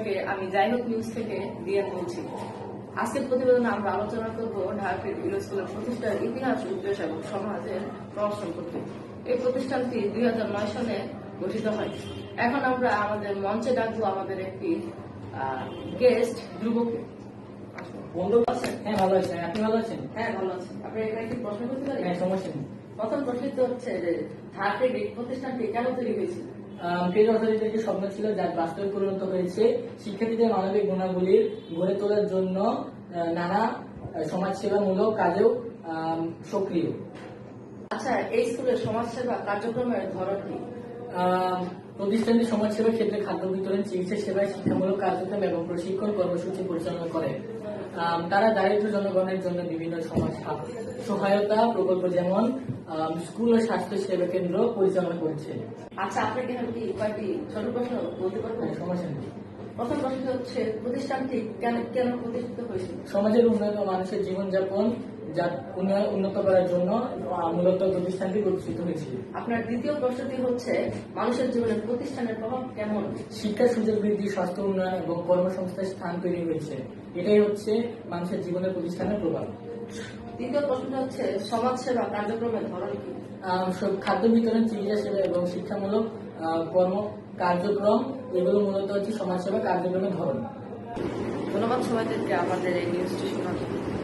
সবাইকে আমি যাই হোক নিউজ থেকে দিয়ে বলছি। আজকের প্রতিবেদনে আমরা আলোচনা করব ঢাকা ইউরো স্কুলের প্রতিষ্ঠার ইতিহাস, উদ্দেশ্য এবং সমাজের প্রভাব সম্পর্কে। এই প্রতিষ্ঠানটি 2009 সালে গঠিত হয়। এখন আমরা আমাদের মঞ্চে ডাকবো আমাদের একটি গেস্ট ধ্রুবকে। বন্ধু আছেন? হ্যাঁ, ভালো আছেন। আপনি ভালো আছেন? হ্যাঁ, ভালো আছি। আপনি এখানে একটি প্রশ্ন করতে পারি? হ্যাঁ, সমস্যা নেই। প্রথম প্রশ্নটি হচ্ছে যে ঢাকা প্রতিষ্ঠানটি কেন তৈরি হয়েছিল? ফেজ অথরিটির একটি স্বপ্ন ছিল যা বাস্তবে পরিণত হয়েছে। শিক্ষার্থীদের মানবিক গুণাবলীর গড়ে তোলার জন্য নানা সমাজসেবামূলক কাজেও সক্রিয়। আচ্ছা, এই স্কুলের সমাজসেবা কার্যক্রমের ধরন কি? প্রতিষ্ঠানটি সমাজসেবার ক্ষেত্রে খাদ্য বিতরণ, চিকিৎসা সেবায়, শিক্ষামূলক কার্যক্রম এবং প্রশিক্ষণ কর্মসূচি পরিচালনা করে। তারা দারিদ্র জনগণের জন্য বিভিন্ন সমাজ সহায়তা প্রকল্প যেমন স্কুল ও স্বাস্থ্য সেবা কেন্দ্র পরিচালনা করছে। আচ্ছা, আপনাকে আমি কি কয়েকটি ছোট প্রশ্ন বলতে পারবো? সমস্যা নেই। প্রথম প্রশ্নটি হচ্ছে প্রতিষ্ঠানটি কেন প্রতিষ্ঠিত হয়েছিল? সমাজের উন্নয়ন ও মানুষের জীবনযাপন উন্নত করার জন্য মূলত প্রতিষ্ঠানটি প্রতিষ্ঠিত হয়েছিল। আপনার দ্বিতীয় প্রশ্নটি হচ্ছে মানুষের জীবনে প্রতিষ্ঠানের প্রভাব কেমন? শিক্ষার সুযোগ বৃদ্ধি, স্বাস্থ্য উন্নয়ন এবং কর্মসংস্থান স্থান তৈরি হয়েছে। এটাই হচ্ছে মানুষের জীবনের প্রতিষ্ঠানের প্রভাব। তৃতীয় প্রশ্নটা হচ্ছে সমাজসেবা কার্যক্রমের ধরন কি? খাদ্য বিতরণ, চিকিৎসা সেবা এবং শিক্ষামূলক কার্যক্রম, এগুলো মূলত হচ্ছে সমাজসেবা কার্যক্রমের ধরন। ধন্যবাদ সবাইকে আমাদের এই নিউজটি শোনার জন্য।